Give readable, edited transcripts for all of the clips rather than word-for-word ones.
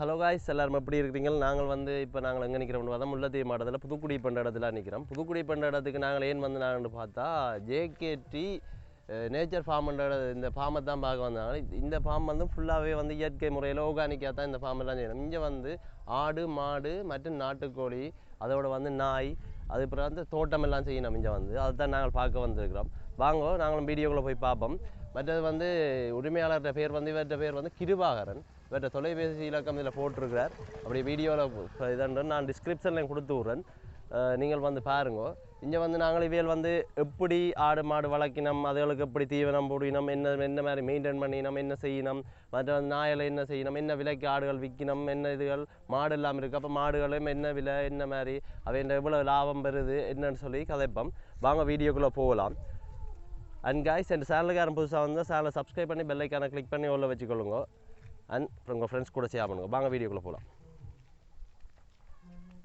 Hello guys, எல்லாரும் எப்படி இருக்கிறீங்க? நாங்கள் வந்து இப்போ நாங்கள் எங்கே நிற்கிறோம்னு பார்த்தா முல்லைத்தீவு மாவட்டத்தில் புதுக்குடி பண்ணுற இடத்துல நிற்கிறோம். புதுக்குடி பண்ணுற இடத்துக்கு நாங்கள் ஏன் வந்து நாங்கள் பார்த்தா ஜேகேடி நேச்சர் ஃபார்ம்ன்ற இந்த ஃபார்மை தான் பார்க்க வந்தாங்க. இந்த ஃபார்ம் வந்து ஃபுல்லாகவே வந்து இயற்கை முறையில் ஆர்கானிக்காக தான் இந்த ஃபார்மெல்லாம் செய்யணும். இங்கே வந்து ஆடு மாடு மற்றும் நாட்டுக்கோழி, அதோட வந்து நாய், அதுக்கப்புறம் வந்து தோட்டம் எல்லாம் செய்யணும். இங்கே வந்து அதுதான் நாங்கள் பார்க்க வந்திருக்கிறோம். வாங்க நாங்களும் வீடியோக்குள்ளே போய் பார்ப்போம். மற்றது வந்து உரிமையாளர்கிட்ட பேர் வந்து இவர்கிட்ட பேர் வந்து கிருபாகரன். இவர்கிட்ட தொலைபேசி இலக்கம் இதில் போட்டிருக்கிறார். அப்படி வீடியோவில் இதன்று நான் டிஸ்கிரிப்ஷனில் கொடுத்து விட்றேன், நீங்கள் வந்து பாருங்க. இங்கே வந்து நாங்கள் இவையில் வந்து எப்படி ஆடு மாடு வளர்க்கினோம், அதுகளுக்கு எப்படி தீவனம் போடினோம், என்ன மாதிரி மெயின்டைன் பண்ணினோம், என்ன செய்யணும், மற்ற வந்து நாயில் என்ன செய்யணும், என்ன விலைக்கு ஆடுகள் விற்கணும், என்ன இதுகள் மாடு இல்லாமல் இருக்குது, அப்போ மாடுகளும் என்ன விலை, என்ன மாதிரி அவை எவ்வளோ லாபம் பெறுது என்னன்னு சொல்லி கதைப்போம். வாங்க வீடியோக்குள்ளே போகலாம். அண்ட் காய்ஸ், என் சேனலுக்காரன் புதுசாக வந்து சேனலை சப்ஸ்கிரைப் பண்ணி பெல் ஐக்கானை கிளிக் பண்ணி உள்ள வச்சுக்கொள்ளுங்க. அண்ட் அப்புறம் உங்கள் ஃப்ரெண்ட்ஸ் கூட ஷேர் பண்ணுங்க. வாங்க வீடியோக்குள்ளே போகலாம்.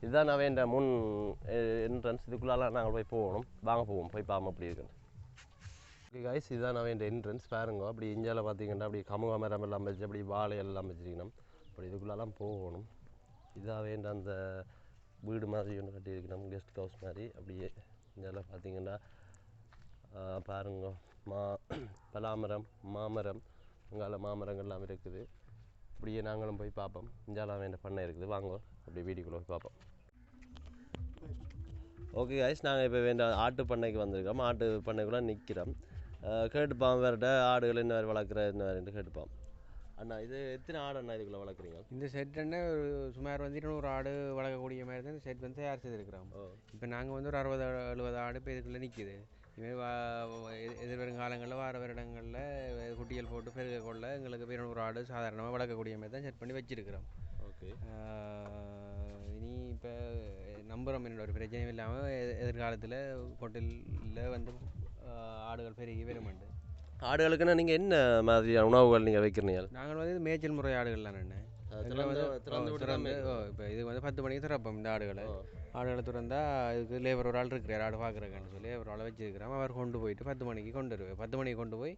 இதுதான் நான் இந்த முன் என்ட்ரன்ஸ். இதுக்குள்ளெல்லாம் நாங்கள் போய் போகணும். வாங்க போவோம், போய் பார்ப்போம் அப்படி இருக்குன்னு. ஓகே காய்ஸ், இதுதான் நான் இந்த என்ட்ரன்ஸ் பாருங்க. அப்படி இந்தியாவில் பார்த்தீங்கன்னா அப்படி கமுக மரம் எல்லாம் வச்சு அப்படி வாழை எல்லாம் வச்சுருக்கணும். அப்படி இதுக்குள்ளெல்லாம் போகணும். இதாக வேண்ட அந்த வீடு மாதிரி ஒன்று கட்டியிருக்கணும், கெஸ்ட் ஹவுஸ் மாதிரி. அப்படியே இந்தியாவில் பார்த்தீங்கன்னா பாருங்க, பலாமரம், மாமரம், அங்கால மாமரங்கள்லாம் இருக்குது. அப்படியே நாங்களும் போய் பார்ப்போம். இந்தியாவில் வேண்ட பண்ணை இருக்குது. வாங்க அப்படியே வீடியோக்குள்ளே போய் பார்ப்போம். ஓகே காய்ஸ், நாங்கள் இப்போ வேண்ட ஆட்டு பண்ணைக்கு வந்திருக்கோம். ஆட்டு பண்ணைக்குள்ளே நிற்கிறோம். கேட்டுப்பான் வேறுட ஆடுகள் என்ன வேறு வளர்க்குற என்ன வேறு கேட்டுப்பான். அண்ணா, இது எத்தனை ஆடு அண்ணா இதுக்குள்ளே வளர்க்குறீங்க? இந்த செட் என்ன ஒரு சுமார் வந்து 200 ஆடு வளர்க்கக்கூடிய மாதிரி தான் இந்த செட் வந்து தயார் செய்திருக்கிறோம். இப்போ நாங்கள் வந்து ஒரு 60-70 ஆடு இப்போ இதுக்குள்ளே நிற்கிது. இதுமாதிரி எதிர்வரும் காலங்களில் வார வருடங்களில் குட்டிகள் போட்டு பெருக கொள்ள எங்களுக்கு 200 ஆடு சாதாரணமாக வளர்க்கக்கூடிய மாதிரி தான் செட் பண்ணி வச்சுருக்கிறோம். ஓகே, இனி இப்போ நம்புகிறோம் என்னோட ஒரு பிரச்சனையும் இல்லாமல் எதிர்காலத்தில் ஹோட்டலில் வந்து ஆடுகள் பெருகி வருமாண்டு. ஆடுகளுக்குன்னா நீங்கள் என்ன மாதிரியான உணவுகள் நீங்கள் வைக்கிறீங்க? நாங்கள் வந்து மேய்ச்சல் முறை ஆடுகள்லாம் என்ன இப்போ இது வந்து 10 மணிக்கு திறப்போம். இந்த ஆடுகளை திறந்தா இதுக்கு லேபர் ஒரு ஆள் இருக்கிறார், ஆடு பார்க்குறக்கான்னு சொல்லி ஒரு ஆளை வச்சுருக்கிறோம். அவர் கொண்டு போயிட்டு 10 மணிக்கு கொண்டு வருவார். 10 மணிக்கு கொண்டு போய்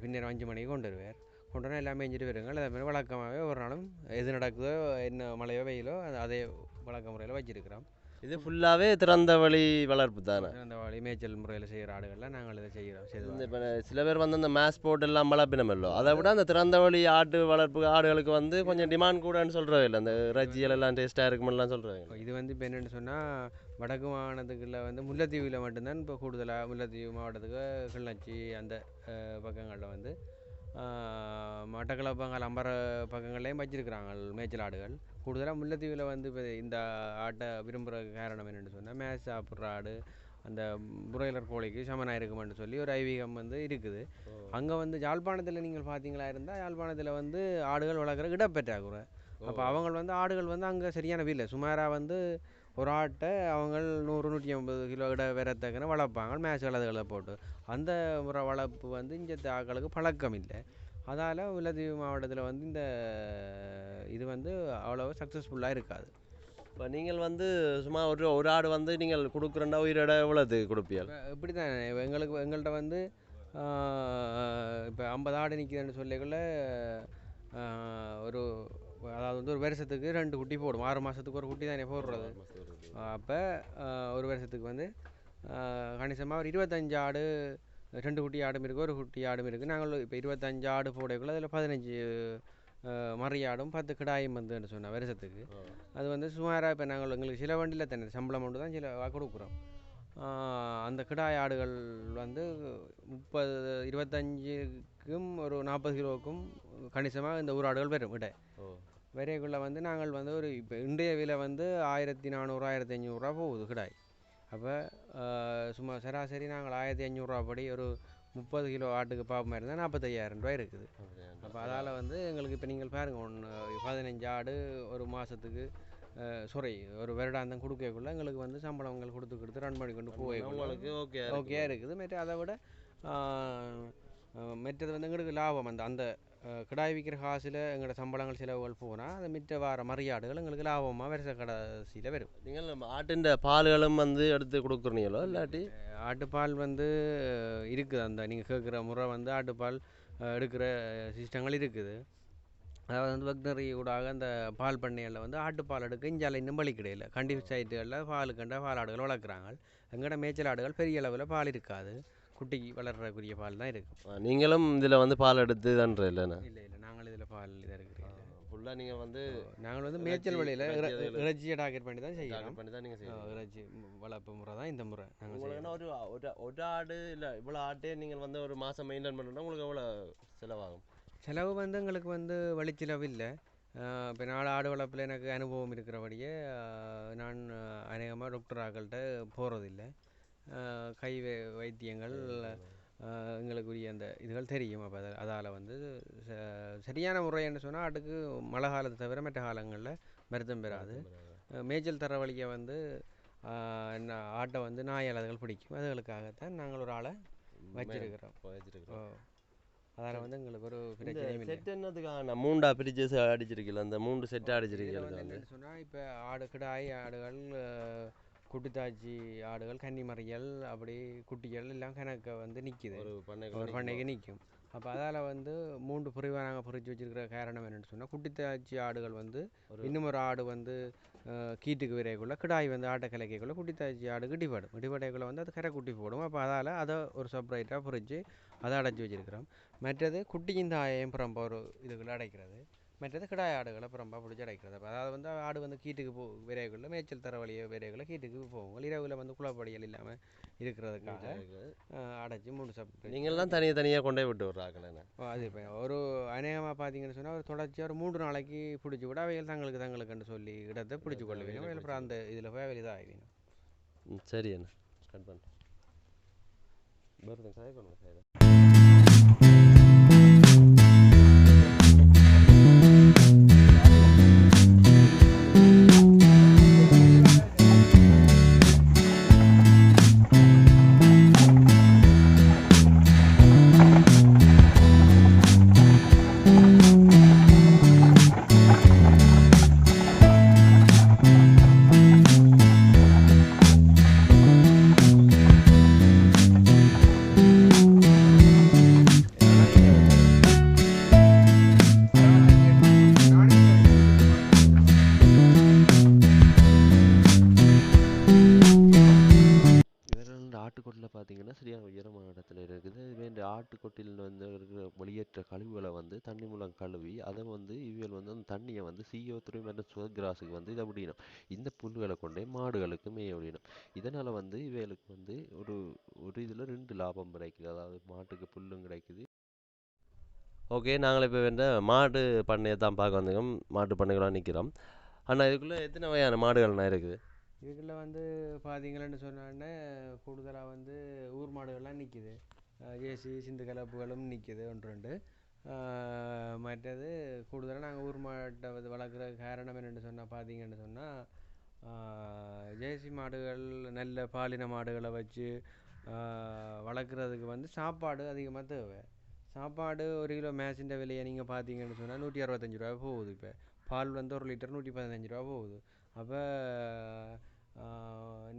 பின்னர் 5 மணிக்கு கொண்டு வருவார். கொண்டு வர எல்லாமே செஞ்சுட்டு வருங்க. அதே மாதிரி வழக்கமாகவே ஒரு நாளும் எது நடக்குதோ, என்ன மழையோ வெயிலோ அதே வழக்க முறையில் வச்சுருக்கிறோம். இது ஃபுல்லாகவே திறந்த வழி வளர்ப்பு தானே? திறந்த வழி மேய்ச்சல் முறையில் செய்கிற ஆடுகள்லாம் நாங்கள் இதை செய்கிறோம். இப்போ சில பேர் வந்து அந்த மேஸ் போட்டு எல்லாம் வளர்ப்பினமல்லோ, அதை விட அந்த திறந்த வழி ஆட்டு வளர்ப்பு ஆடுகளுக்கு வந்து கொஞ்சம் டிமாண்ட் கூடன்னு சொல்கிறவே இல்லை. அந்த இறைச்சிகள் எல்லாம் டேஸ்ட்டாக இருக்குமெல்லாம் சொல்கிறாங்க. இது வந்து இப்போ என்னென்னு சொன்னால், வடக்கு மாகாணத்துக்குள்ள வந்து முல்லைத்தீவில் மட்டும்தான் இப்போ கூடுதலாக முல்லைத்தீவு மாவட்டத்துக்கு கிளிநொச்சி அந்த பக்கங்களில் வந்து மட்டக்களப்பாங்கல் அம்பர பக்கங்கள்லேயும் வச்சிருக்கிறாங்க மேய்ச்சல் ஆடுகள். கூடுதலாக முல்லைத்தீவில் வந்து இப்போ இந்த ஆட்டை விரும்புகிற காரணம் என்னென்னு சொன்னால், மேய்ச்சி சாப்பிட்ற ஆடு அந்த புரோய்லர் கோழிக்கு சமனாக இருக்குமென்னு சொல்லி ஒரு ஐதீகம் வந்து இருக்குது. அங்கே வந்து யாழ்ப்பாணத்தில் நீங்கள் பார்த்தீங்களா இருந்தால், யாழ்ப்பாணத்தில் வந்து ஆடுகள் வளர்க்குற இடப்பற்றாக்குறை. அப்போ அவங்க வந்து ஆடுகள் வந்து அங்கே சரியான விலை சுமாராக வந்து ஒரு ஆட்டை அவங்க 100-150 கிலோ இட வரத்தக்கன வளர்ப்பாங்க மேட்ச் கலதுகளை போட்டு. அந்த முறை வளர்ப்பு வந்து இங்கே ஆக்களுக்கு பழக்கம் இல்லை. அதால் முல்லைத்தீவு மாவட்டத்தில் வந்து இந்த இது வந்து அவ்வளோ சக்ஸஸ்ஃபுல்லாக இருக்காது. இப்போ நீங்கள் வந்து சும்மா ஒரு ஆடு வந்து நீங்கள் கொடுக்குறேன்னா உயிரிட எவ்வளோது கொடுப்பீங்க? இப்படி தான் எங்கள்கிட்ட வந்து இப்போ 50 ஆடு நிற்கிறேன்னு சொல்லிக்குள்ள ஒரு அதாவது வந்து ஒரு வருஷத்துக்கு 2 குட்டி போடும். 6 மாதத்துக்கு ஒரு குட்டி தானே போடுறது. அப்போ ஒரு வருஷத்துக்கு வந்து கணிசமாக ஒரு 25 ஆடு, 2 குட்டி ஆடும் இருக்குது, ஒரு குட்டி ஆடும் இருக்குது. நாங்கள் இப்போ 25 ஆடு போடக்குள்ள அதில் 15 மறியாடும் 10 கிடாயும் வந்துன்னு சொன்னால் வருஷத்துக்கு. அது வந்து சுமாராக இப்போ நாங்கள் எங்களுக்கு சில வண்டியில் தானே சம்பளம் மட்டும் தான் சில கொடுக்குறோம். அந்த கிடாய் ஆடுகள் வந்து 25க்கும் ஒரு 40 கிலோவுக்கும் கணிசமாக இந்த ஊர் ஆடுகள் வரும் விட வரைக்குள்ளே வந்து நாங்கள் வந்து ஒரு இப்போ இன்றைய விலை வந்து 1400-1500 போகுது கிடாய். அப்போ சும்மா சராசரி நாங்கள் 1500 படி ஒரு 30 கிலோ ஆட்டுக்கு பாப்பமாக இருந்தால் 45,000 இருக்குது. அப்போ அதால் வந்து எங்களுக்கு இப்போ நீங்கள் பாருங்கள், 15 ஆடு ஒரு மாதத்துக்கு ஒரு வருடாந்தம் கொடுக்கக்குள்ள எங்களுக்கு வந்து சம்பளங்கள் கொடுத்து ரன் பண்ணி கொண்டு போய் ஓகே இருக்குது. மற்ற அதை விட மற்றது வந்து எங்களுக்கு லாபம். அந்த கிடாய் விற்கிற காசில் எங்களோட சம்பளங்கள் செலவுகள் போனால் அது மிச்ச வார மறியாடுகள் எங்களுக்கு லாபமாக வருஷ கடைசியில் வரும். நீங்கள் ஆட்டின் பால்களும் வந்து எடுத்து கொடுக்குறீங்களோ இல்லாட்டி? ஆட்டுப்பால் வந்து இருக்குது. அந்த நீங்கள் கேட்குற முறை வந்து ஆட்டுப்பால் எடுக்கிற சிஸ்டங்கள் இருக்குது. அதாவது வந்து வெக்னரி ஊடாக அந்த பால் பண்ணைகளில் வந்து ஆட்டுப்பால் எடுக்க இஞ்சால இன்னும் வழி கிடையாது. கண்டி சைட்டுகளில் பாலுக்கண்ட பால் ஆடுகள் வளர்க்குறாங்க. எங்கள்ட மேய்ச்சல் ஆடுகள் பெரிய அளவில் பால் இருக்காது, குட்டிக்கு வளர்றக்கூடிய பால் தான் இருக்கும். நீங்களும் இதில் வந்து பால் எடுத்து தான்ற இல்லைண்ணா? இல்லை இல்லை, நாங்கள் இதில் பால் இதாக இருக்கிறீங்க. ஃபுல்லாக நீங்கள் வந்து நாங்கள் வந்து மேய்ச்சல் வழியில் இறைச்சியை டார்கெட் பண்ணி தான் செய்யணும். பண்ணி தான் நீங்கள் செய்யணும். இறைச்சி வளர்ப்பு முறை தான் இந்த முறை நாங்கள் உங்களுக்கு செய்யணும். ஒரு ஒரு ஒரு ஆடு இல்லை இவ்வளோ ஆட்டே நீங்கள் வந்து ஒரு மாதம் மெயின்டைன் பண்ணணும்னா உங்களுக்கு எவ்வளோ செலவாகும்? செலவு வந்து எங்களுக்கு வந்து வழிச்செலவு இல்லை. இப்போ நாலு ஆடு வளர்ப்பில் எனக்கு அனுபவம் இருக்கிறபடியே நான் அநேகமாக டாக்டர் ஆக்கள்கிட்ட போகிறதில்லை. கை வைத்தியங்கள் எங்களுக்குரிய அந்த இதுகள் தெரியும். அப்போ அதால் வந்து சரியான முறைன்னு சொன்னால் ஆட்டுக்கு மழை காலத்தை தவிர மற்ற காலங்களில் மருத்துவம் பெறாது. மேய்ச்சல் தர வழியை வந்து ஆட்டை வந்து நாயால் அதுகள் பிடிக்கும். அதுகளுக்காகத்தான் நாங்கள் ஒரு ஆளை வச்சிருக்கிறோம். அதனால் வந்து எங்களுக்கு ஒரு பிரச்சனையும் இல்லை. செட் என்னதுக்காக மூண்டா பிரிச்சு அடிச்சிருக்கல, அந்த 3 செட்டு அடிச்சிருக்கீங்க என்னென்னு சொன்னால் இப்போ ஆடு கிடாய் ஆடுகள் குட்டித்தாச்சி ஆடுகள் கன்னிமறியல் அப்படி குட்டிகள் எல்லாம் கணக்க வந்து நிற்கிது, ஒரு பண்ணைக்கு நிற்கும். அப்போ அதால் வந்து 3 பிரிவாக நாங்கள் பிரித்து வச்சுருக்கிற காரணம் என்னென்னு சொன்னால் குட்டித்தாச்சி ஆடுகள் வந்து இன்னும் ஒரு ஆடு வந்து கீட்டுக்கு விரைக்குள்ள கிடாய் வந்து ஆட்டை கலைக்குள்ள குட்டித்தாச்சி ஆடுக்கு இடிபடைக்குள்ளே வந்து அது கரை குட்டி போடும். அப்போ அதால் அதை ஒரு செப்பரேட்டாக பிரித்து அதை அடைச்சி வச்சுருக்கிறோம். மற்றது குட்டியின் தாயையும் புறம்ப ஒரு இதுக்குள்ளே அடைக்கிறது, மற்றது கிடாய் ஆடுகளை புறம்பா பிடிச்சி அடைக்கிறது. அப்போ அதாவது வந்து ஆடு வந்து கீட்டுக்கு விரைக்குள்ள மேய்ச்சல் தர வழியை விரைக்குள்ள கீட்டுக்கு போகும். இரவில் வந்து குளப்படியல் இல்லாமல் இருக்கிறதுக்காக அடைச்சி 3 செப்பரேட். நீங்கள்லாம் தனியாக கொண்டே விட்டு விட்றாங்களே? அது இப்போ ஒரு அநேகமாக பார்த்தீங்கன்னு சொன்னால் ஒரு தொடர்ச்சியாக ஒரு 3 நாளைக்கு பிடிச்சி விட அவைகள் தங்களுக்குன்னு சொல்லி இடத்தை பிடிச்சி கொள்ள வேணும். அப்புறம் அந்த இதில் போய் அவையில் இதாக ஆகிடும். சரி அண்ணா, கட் பண்ணுறேன். வருது காய் பண்ணுங்க சார். ஆட்டுக்கொட்டில் பார்த்தீங்கன்னா சரியான உயரமான இடத்துல இருக்குது. இதுவே இந்த ஆட்டுக்கொட்டில் வந்து இருக்கிற வெளியேற்ற கழிவுகளை வந்து தண்ணி மூலம் கழுவி அதை வந்து இவியல் வந்து அந்த தண்ணியை வந்து CO3 மற்றும் சுகர்கிராஸுக்கு வந்து இதை விடணும். இந்த புல்லுகளை கொண்டே மாடுகளுக்கு மேய விடணும். இதனால் வந்து இவைகளுக்கு வந்து ஒரு இதில் 2 லாபம் கிடைக்குது. அதாவது மாட்டுக்கு புல்லும் கிடைக்குது. ஓகே, நாங்கள் இப்போ வந்து மாடு பண்ணையை தான் பார்க்க வந்துக்கோம். மாட்டு பண்ணைகளாக நிற்கிறோம். ஆனால் இதுக்குள்ளே எத்தனை வகையான மாடுகள்னா இருக்குது? இதுக்குள்ள வந்து பார்த்தீங்களன்னு சொன்னோடனே கூடுதலாக வந்து ஊர் மாடுகள்லாம் நிற்கிது, ஜேசி சிந்து கலப்புகளும் நிற்கிது ஒன்று ரெண்டு. மற்றது கூடுதலாக நாங்கள் ஊர் மாட்டை வந்து வளர்க்குற காரணம் என்னென்னு சொன்னால் பார்த்தீங்கன்னு சொன்னால் ஜேசி மாடுகள் நல்ல பாலின மாடுகளை வச்சு வளர்க்குறதுக்கு வந்து சாப்பாடு அதிகமாக தேவை. சாப்பாடு 1 கிலோ மேசின்ற விலையை நீங்கள் பார்த்தீங்கன்னு சொன்னால் 165 ரூபா போகுது. இப்போ பால் வந்து 1 லிட்டர் 115 ரூபா போகுது. அப்போ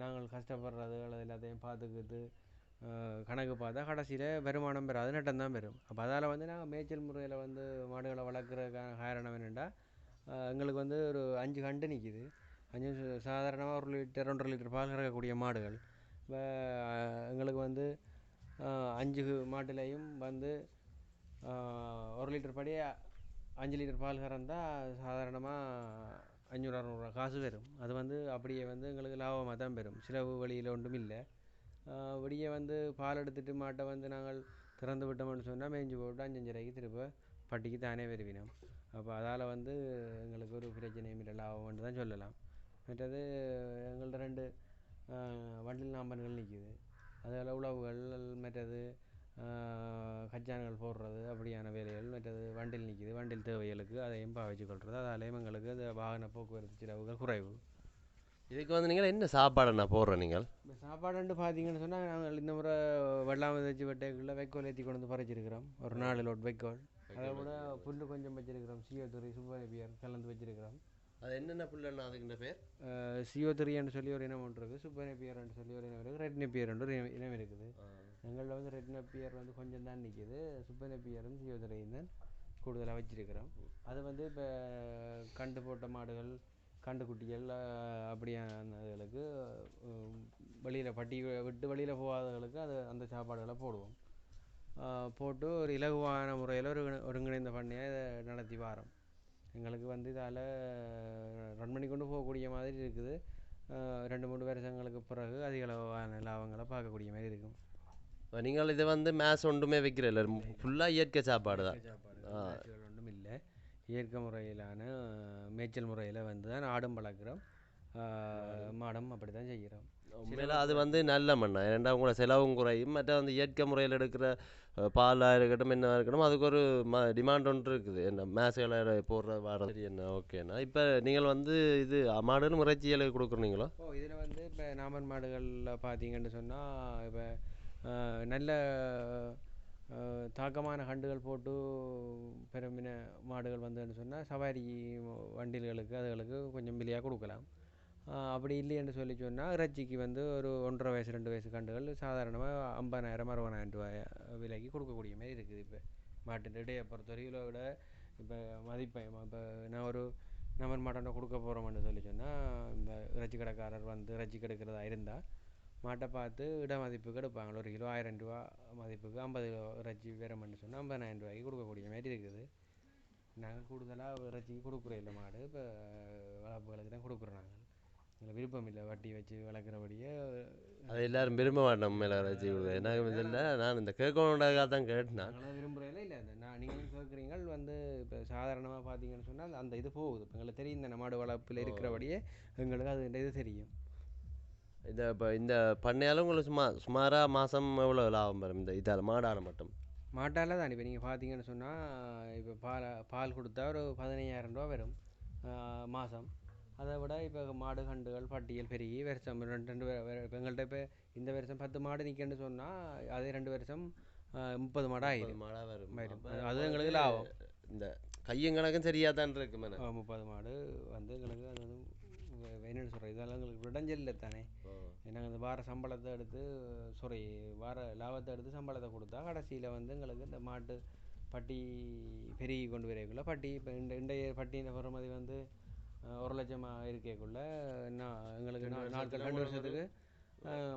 நாங்கள் கஷ்டப்படுறது எல்லாத்தையும் பார்த்துக்கிட்டு கணக்கு பார்த்தா கடைசியில் வருமானம் பெறாது, நட்டம் தான் பெறும். அப்போ அதால் வந்து நாங்கள் மேய்ச்சல் முறையில் வந்து மாடுகளை வளர்க்குறதுக்கான காரணம் என்னென்னா எங்களுக்கு வந்து ஒரு 5 கண்டு நிற்கிது. 5 சாதாரணமாக 1 லிட்டர் 1.5 லிட்டர் பால் கறக்கக்கூடிய மாடுகள். இப்போ எங்களுக்கு வந்து 5 மாட்டுலையும் வந்து 1 லிட்டர் படி 5 லிட்டர் பால் கறந்தால் சாதாரணமாக 500-600 காசு வரும். அது வந்து அப்படியே வந்து எங்களுக்கு லாபமாக தான் பெறும், சிலவு வழியில் ஒன்றும் இல்லை. வெளியே வந்து பால் எடுத்துகிட்டு மாட்டை வந்து நாங்கள் திறந்து விட்டோம்னு சொன்னால் மேய்ஞ்சி போட்டு 5-5 ரூபாய்க்கு திரும்ப பட்டிக்கு தானே வருவினோம். அப்போ அதால் வந்து எங்களுக்கு ஒரு பிரச்சனையும் இல்லை, லாபம்னு தான் சொல்லலாம். மற்றது எங்கள்கிட்ட 2 வண்டில் நாம்பன்கள் நிற்கிது, அதில் உழவுகள் மற்றது கச்சான்கள் போடுறது அப்படியான வேலைகள். மற்றது வண்டில் நிற்கிது, வண்டில் தேவைகளுக்கு அதையும் பாவிச்சு கொள்வது. அதாலேயும் எங்களுக்கு அந்த வாகன போக்குவரத்து செலவுகள் குறைவு. இதுக்கு வந்து நீங்கள் என்ன சாப்பாடு போடுறோம்? நீங்கள் இப்போ சாப்பாடுன்ட்டு பார்த்தீங்கன்னு சொன்னால் நாங்கள் இந்த முறை வெள்ளாமை வச்சு வெட்டைக்குள்ளே வைக்கோல் ஏற்றி கொண்டு வந்து பறிச்சிருக்கிறோம், ஒரு 4 லோட் வைக்கோல். அதை விட புல் கொஞ்சம் வச்சிருக்கிறோம், CO3 சூப்பர் கலந்து வச்சிருக்கிறோம். அது என்னென்ன புல்லுன்னா அதுக்குன்ற பேர்? CO3 சொல்லி ஒரு இனம் ஒன்று இருக்குது, சூப்பர் நேப்பியர்னு சொல்லி ஒரு இனம் இருக்குது, ரெட் நேப்பியர்னு ஒரு இனம் இருக்குது. எங்களில் வந்து ரெட் நேப்பியர் வந்து கொஞ்சம் தான் நிற்கிது, சூப்பர் நேப்பியரும் CO3 தான் கூடுதலாக வச்சிருக்கிறோம். அது வந்து இப்போ கண்டு போட்ட மாடுகள் கண்டுக்குட்டிகள் அப்படியானதுகளுக்கு வெளியில் பட்டி விட்டு வெளியில் போகாதவர்களுக்கு அந்த சாப்பாடுகளை போடுவோம். போட்டு ஒரு இலகுவான முறையில் ஒருங்கிணைந்த பண்ணையை நடத்தி வரோம். எங்களுக்கு வந்து இதால் ரன் பண்ணி கொண்டு போகக்கூடிய மாதிரி இருக்குது. 2-3 வருஷங்களுக்கு பிறகு அதிக அளவான லாபங்களை பார்க்கக்கூடிய மாதிரி இருக்கும். நீங்கள் இதை வந்து மேஸ் ஒன்றுமே வைக்கிறதில்ல, ஃபுல்லாக இயற்கை சாப்பாடு தான். நேச்சுரல் ஒன்றும் இல்லை, இயற்கை முறையிலான மேய்ச்சல் முறையில் வந்து தான் ஆடும் வளர்க்குறோம், மாடும் அப்படி தான் செய்கிறோம். உண்மையில் அது வந்து நல்ல மண்ணா, ஏன்னா உங்களோட செலவும் குறையும். மற்ற வந்து இயற்கை முறையில் எடுக்கிற பாலாக இருக்கட்டும் என்ன இருக்கட்டும் அதுக்கு ஒரு டிமாண்ட் ஒன்று இருக்குது. என்ன மேசுகளை போடுற வாரம் என்ன ஓகேண்ணா. இப்போ நீங்கள் வந்து இது மாடுன்னு இறைச்சிகளுக்கு கொடுக்குறீங்களோ? இதில் வந்து இப்போ நாமன் மாடுகளில் பார்த்தீங்கன்னு சொன்னால் இப்போ நல்ல தாக்கமான கண்டுகள் போட்டு பெருமின மாடுகள் வந்ததுன்னு சொன்னால் சவாரி வண்டில்களுக்கு அதுகளுக்கு கொஞ்சம் விலையாக கொடுக்கலாம். அப்படி இல்லைன்னு சொல்லி சொன்னால் இறைச்சிக்கு வந்து ஒரு 1.5 வயசு 2 வயசு கண்டுகள் சாதாரணமாக 50,000-60,000 ரூபாய் விலைக்கு கொடுக்கக்கூடிய மாதிரி இருக்குது. இப்போ மாட்டின் இடையை பொறுத்தவரையில விட இப்போ மதிப்பை இப்போ நான் ஒரு நம்ம மாட்டை கொடுக்க போகிறோம்னு சொல்லி சொன்னால் இந்த இறைச்சி கடைக்காரர் வந்து இறைச்சி கெடுக்கிறதா இருந்தால் மாட்டை பார்த்து இட மதிப்புக்கு எடுப்பாங்க. 1 கிலோ 1000 ரூபா மதிப்புக்கு 50 கிலோ இறைச்சி வேறுமென்று சொன்னால் 50,000 ரூபாய்க்கு கொடுக்கக்கூடிய மாதிரி இருக்குது. நாங்கள் கூடுதலாக இறைச்சிக்கு கொடுக்குறோம் இல்லை, மாடு இப்போ வளர்ப்புகளுக்கு தான் கொடுக்குறோம். நாங்கள் எங்களுக்கு விருப்பம் இல்லை வட்டி வச்சு வளர்க்குறபடியே. அது எல்லோரும் விரும்ப மாட்டோம் மேலே இறைச்சி கொடுக்குறேன். எனக்கு இதில் நான் இந்த கேட்கணுன்றதுக்காக தான் கேட்டேன். நாங்களாம் விரும்புகிறேன் இல்லை, நீங்களும் கேட்குறீங்க வந்து இப்போ சாதாரணமாக பார்த்தீங்கன்னு சொன்னால் அந்த இது போகுது. இப்போ எங்களுக்கு தெரியும் இந்த மாடு வளர்ப்பில் இருக்கிறபடியே எங்களுக்கு அது இது தெரியும். இப்போ இந்த பண்ணையாலும் உங்களுக்கு சுமாராக மாதம் எவ்வளோ லாபம் வரும் இந்த இதால் மாடான மட்டும்? மாட்டால் தான் இப்போ நீங்கள் பார்த்தீங்கன்னு சொன்னால் இப்போ பால் கொடுத்தா ஒரு 15,000 ரூபா வரும் மாதம். அதை விட இப்போ மாடு கண்டுகள் பட்டியல் பெருகி வருஷம் 2 இப்போ எங்கள்கிட்ட இப்போ இந்த வருஷம் 10 மாடு நிற்கன்னு சொன்னால் அதே 2 வருஷம் 30 மாடாக ஆயிடும். அது எங்களுக்கு லாபம். இந்த கையும் கணக்கும் சரியாக தான் இருக்கு. 30 மாடு வந்து எங்களுக்கு அது வந்து என்னென்னு சொல்கிறேன், இதெல்லாம் எங்களுக்கு விடஞ்சல் இல்லை தானே. நாங்கள் இந்த வார சம்பளத்தை எடுத்து வார லாபத்தை எடுத்து சம்பளத்தை கொடுத்தா கடைசியில் வந்து எங்களுக்கு இந்த மாட்டு பட்டி பெருகி கொண்டு வரைக்குள்ள பட்டி இப்போ இன்றைய பட்டியின் பெறுமதி வந்து 1 லட்சமாக இருக்கக்குள்ள எங்களுக்கு நாட்கள் 2 வருஷத்துக்கு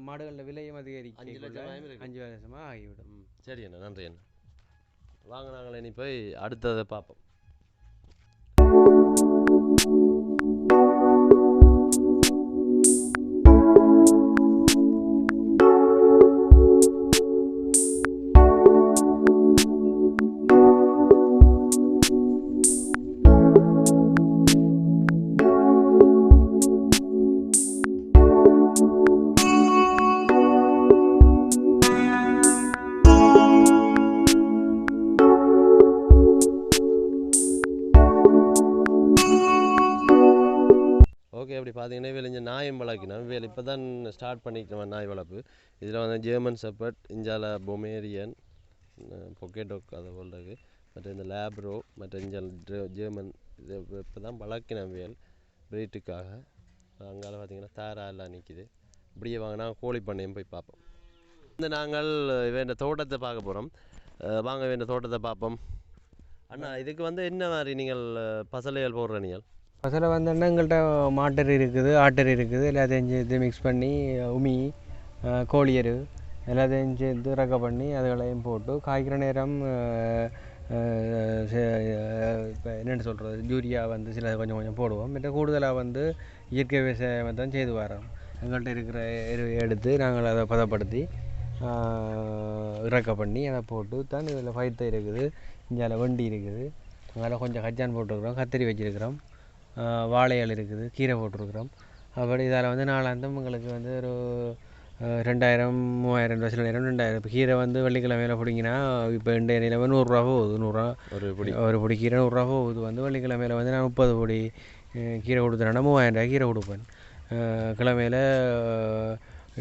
மாடுகளில் விலையும் அதிகரிக்க 5 வருஷமாக ஆகிவிடும். சரி அண்ணா, நன்றி அண்ணா. வாங்க நாங்கள் இனி போய் அடுத்ததை பார்ப்போம். ஓகே, அப்படி பார்த்தீங்கன்னா இவங்க நாயம் வளர்க்கணும். இவங்க இப்போ தான் ஸ்டார்ட் பண்ணிக்கிறோம் நாய் வளர்ப்பு. இதில் வந்து ஜெர்மன் ஷெப்பர்ட், இஞ்சால பொமேரியன், பொக்கேடோக் அதை போல் இருக்குது. மற்ற இந்த லேப்ரோ மற்ற இஞ்சால் ஜெர்மன் இது இப்போ தான் வளர்க்கணும் வேல் பிரீட்டுக்காக. அங்கால பார்த்தீங்கன்னா தாரா எல்லாம் நிற்கிது. இப்படியே வாங்கினா கோழி பண்ணையும் போய் பார்ப்போம். வந்து நாங்கள் வேண்ட தோட்டத்தை பார்க்க போகிறோம். வாங்க வேண்ட தோட்டத்தை பார்ப்போம். அண்ணா, இதுக்கு வந்து என்ன மாதிரி நீங்கள் பசலைகள் போடுற? நீங்கள் பசலை வந்தோன்னா எங்கள்கிட்ட மாட்டரி இருக்குது, ஆட்டரி இருக்குது. எல்லாத்தையும் சேர்த்து மிக்ஸ் பண்ணி உமி கோழியரு எல்லாத்தையும் சேர்த்து ரக்க பண்ணி அதுகளையும் போட்டு காய்க்கிற நேரம் இப்போ என்னென்னு சொல்கிறது யூரியா வந்து சில கொஞ்சம் கொஞ்சம் போடுவோம். மற்ற கூடுதலாக வந்து இயற்கை விவசாயம் தான் செய்து வரோம். எங்கள்கிட்ட இருக்கிற எடுத்து நாங்கள் அதை பதப்படுத்தி இறக்க பண்ணி அதை போட்டு தான் இதில் பயிர்த்தை இருக்குது. இங்கே வண்டி இருக்குது, அதில் கொஞ்சம் கச்சான் போட்டுருக்குறோம், கத்திரி வச்சுருக்கிறோம், வாழைகள் இருக்குது, கீரை போட்டிருக்கிறோம். அப்படி இதில் வந்து நாளாந்தம் உங்களுக்கு வந்து ஒரு 2000-3000 ரூபா, சில நேரம் 2000. இப்போ கீரை வந்து வெள்ளிக்கிழமையில் பிடிங்கினா இப்போ இன்றைய நிலைமை 100 ரூபா போகுது. 100 ரூபா ஒரு பொடி கீரை 100 ரூபா போகுது. வந்து வெள்ளிக்கிழமையில் வந்து நான் 30 பொடி கீரை கொடுத்துறேன்னா 3000 ரூபாய் கீரை கொடுப்பேன். கிழமையில்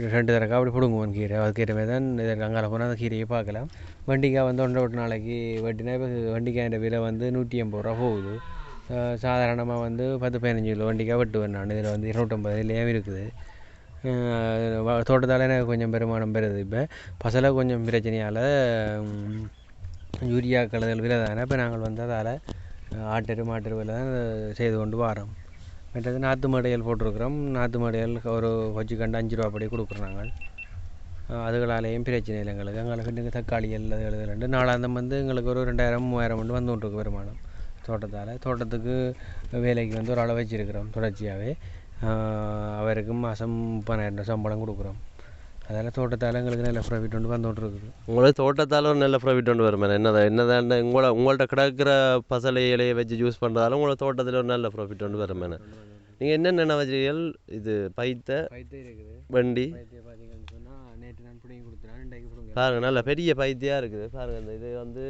2 தடவை அப்படி பிடுங்குவேன் கீரை. அதுக்கேற்ற மாதிரி தான் இதற்கு அங்கால போனால் அந்த கீரையை பார்க்கலாம். வண்டிக்காய் வந்து 1 நாளைக்கு வெட்டினா இப்போ வண்டிக்காய் விலை வந்து 180 ரூபா போகுது. சாதாரணமாக வந்து 10-15 கிலோ வண்டிக்காய் வெட்டுவேன் நான். இதில் வந்து 250 இல்லையாவும் இருக்குது. தோட்டத்தால் எனக்கு கொஞ்சம் பெருமானம் பெறுது. இப்போ பசலை கொஞ்சம் பிரச்சனையால் யூரியா கலதல் விலை தானே. இப்போ நாங்கள் வந்து அதால் ஆட்டெரு மாட்டெரு விலை தான் செய்து கொண்டு வரோம். மற்றது நாற்று மடையல் போட்டிருக்கிறோம். நாற்று மடையல் ஒரு வச்சுக்கண்டு 5 ரூபா படி கொடுக்குறோம் நாங்கள். அதுகளாலேயும் பிரச்சனை இல்லை எங்களுக்கு. எங்களுக்கு தக்காளி எல்லாம் எழுதுலண்டு நாளாந்தம் வந்து எங்களுக்கு ஒரு 2000 3000 வந்து கொண்டிருக்கு வருமானம் தோட்டத்தால். தோட்டத்துக்கு வேலைக்கு வந்து ஒரு அளவு வச்சுருக்கிறோம் தொடர்ச்சியாகவே. அவருக்கு மாதம் 30,000 சம்பளம் கொடுக்குறோம். அதனால் தோட்டத்தால் எங்களுக்கு நல்ல ப்ராஃபிட் வந்து வந்துகிட்ருக்குது. உங்களுக்கு தோட்டத்தால் ஒரு நல்ல ப்ராஃபிட் ஒன்று வரும். என்னதான் உங்கள்கிட்ட கிடக்கிற பசலை இலையை வச்சு யூஸ் பண்ணுறதால உங்களுக்கு தோட்டத்தில் ஒரு நல்ல ப்ராஃபிட் ஒன்று வரும். நீங்கள் என்னென்ன வச்சுகள் இது பைத்த இருக்குது வண்டி பார்த்தீங்கன்னு சொன்னால் நேற்று நான் பிடிங்கி கொடுத்துறேன். இன்றைக்கு பிடிங்க பாருங்கள், நல்ல பெரிய பைத்தியாக இருக்குது பாருங்கள். இந்த இது வந்து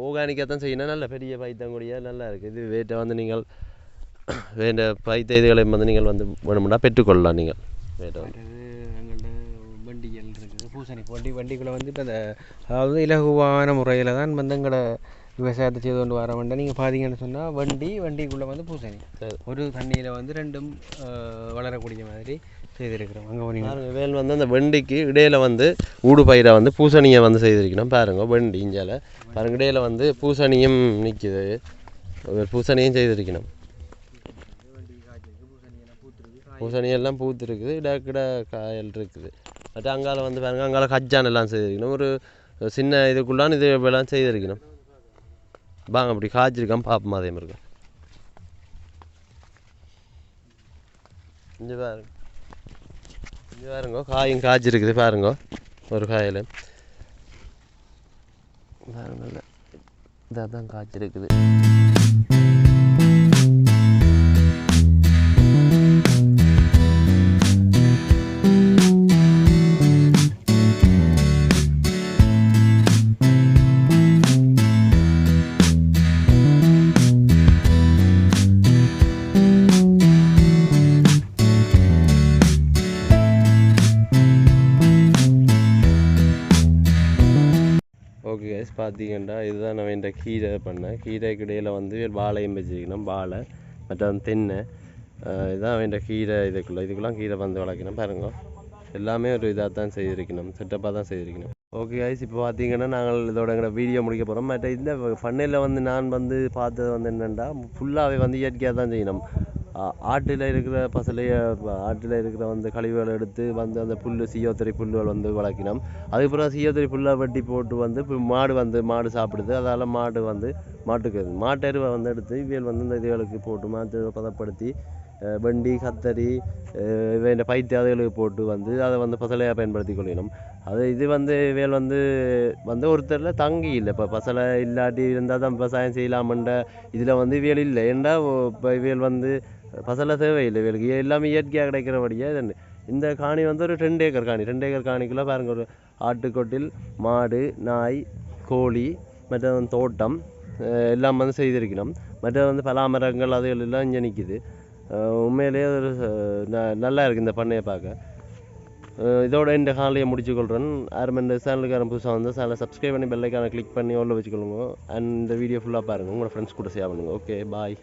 ஆர்கானிக்காக தான் செய்யணும். நல்ல பெரிய பைத்தங்கூடிய நல்லா இருக்குது. இது வேட்டை வந்து நீங்கள் வேண்ட பைத்த இதுகளை வந்து நீங்கள் வந்து வேணும்னா பெற்றுக்கொள்ளலாம். நீங்கள் வேட்டை வந்து எங்கள்கிட்ட வண்டிகள் இருக்குது. பூசணி வண்டிக்குள்ளே வந்து இப்போ இந்த அதாவது இலகுவான முறையில் தான் வந்து எங்களை விவசாயத்தை செய்து கொண்டு வர வேண்டாம். நீங்கள் பார்த்தீங்கன்னு சொன்னால் வண்டிக்குள்ளே வந்து பூசணி ஒரு தண்ணியில் வந்து ரெண்டும் வளரக்கூடிய மாதிரி செய்திருக்கிறோம். அங்கே வேல் வந்து அந்த வண்டிக்கு இடையில வந்து ஊடு பயிரை வந்து பூசணியை வந்து செய்திருக்கணும். பாருங்க வண்டி இஞ்சால பாருங்க இடையில வந்து பூசணியும் நிற்குது. பூசணியும் செய்திருக்கணும். பூசணியெல்லாம் பூத்துருக்குது. இடக்கிட காயல் இருக்குது. மற்ற அங்கால வந்து பாருங்க அங்கால கஜ்ஜான் எல்லாம் செய்திருக்கணும். ஒரு சின்ன இதுக்குள்ளான் இது எல்லாம் செய்திருக்கணும். வாங்க அப்படி காய்ச்சிருக்கான் பாப்போம். அதே மாதிரி இருக்கும். இங்கே பாருங்க, இங்கே பாருங்க காயும் காய்ச்சிருக்குது. பாருங்க ஒரு காயில் பாருங்க இதாக தான் காய்ச்சிருக்குது. ஓகே கைஸ், பார்த்தீங்கன்னா இதுதான் நம்ம இந்த கீரை பண்ணேன். கீரைக்கு இடையில் வந்து வாழையும் வச்சுக்கணும். வாழை மற்ற தென்னை இதுதான் இந்த கீரை. இதுக்குள்ளே கீரை வந்து வளர்க்கணும். பாருங்க எல்லாமே ஒரு இதாக தான் செய்திருக்கணும். செட்டப்பாக தான் செய்திருக்கணும். ஓகே கைஸ், இப்போ பார்த்தீங்கன்னா நாங்கள் இதோட எங்களை வீடியோ முடிக்க போகிறோம். மற்ற இந்த பண்ணையில் வந்து நான் வந்து பார்த்தது வந்து என்னென்னா ஃபுல்லாகவே வந்து இயற்கையாக தான் செய்யணும். ஆட்டில் இருக்கிற பசலையை ஆட்டில் இருக்கிற வந்து கழிவுகளை எடுத்து வந்து அந்த புல் CO3 புல்லுகள் வந்து வளர்க்கணும். அதுக்கப்புறம் CO3 புல்லை வெட்டி போட்டு வந்து மாடு சாப்பிடுது. அதால் மாட்டெருவை வந்து எடுத்து இவியல் வந்து இந்த இதுகளுக்கு போட்டு மாட்டு பதப்படுத்தி வண்டி கத்தரி வேண்ட பைத்து அதுகளுக்கு போட்டு வந்து அதை வந்து பசலையாக பயன்படுத்தி கொள்ளணும். இது வந்து இவியல் வந்து ஒருத்தரில் தங்கி இல்லை. இப்போ பசலை இல்லாட்டி இருந்தால் தான் விவசாயம் செய்யலாமன்ற இதில் வந்து இவியல் இல்லை. ஏண்டா இப்போ இவியல் வந்து பசலை தேவையில்லை. இவளுக்கு எல்லாமே இயற்கையாக கிடைக்கிறபடியாக இந்த காணி வந்து ஒரு 2 ஏக்கர் காணி. 2 ஏக்கர் காணிக்குள்ளே பாருங்கள் ஒரு ஆட்டுக்கொட்டில் மாடு நாய் கோழி மற்ற தோட்டம் எல்லாம் வந்து செய்திருக்கணும். மற்ற வந்து பலாமரங்கள் அதுகள் எல்லாம் இங்கே நிற்கிது. உண்மையிலேயே ஒரு நல்லா இருக்குது இந்த பண்ணையை பார்க்க. இதோட இந்த காலையை முடிச்சுக்கொள்கிறேன். யாரும் இந்த சேனலுக்கான புதுசாக வந்து சேனலை சப்ஸ்கிரைப் பண்ணி பெல்லைக்கான கிளிக் பண்ணி உள்ள வச்சுக்கொள்ளுங்க. அண்ட் இந்த வீடியோ ஃபுல்லாக பாருங்கள். உங்களோட ஃப்ரெண்ட்ஸ் கூட ஷேர் பண்ணுங்கள். Okay bye.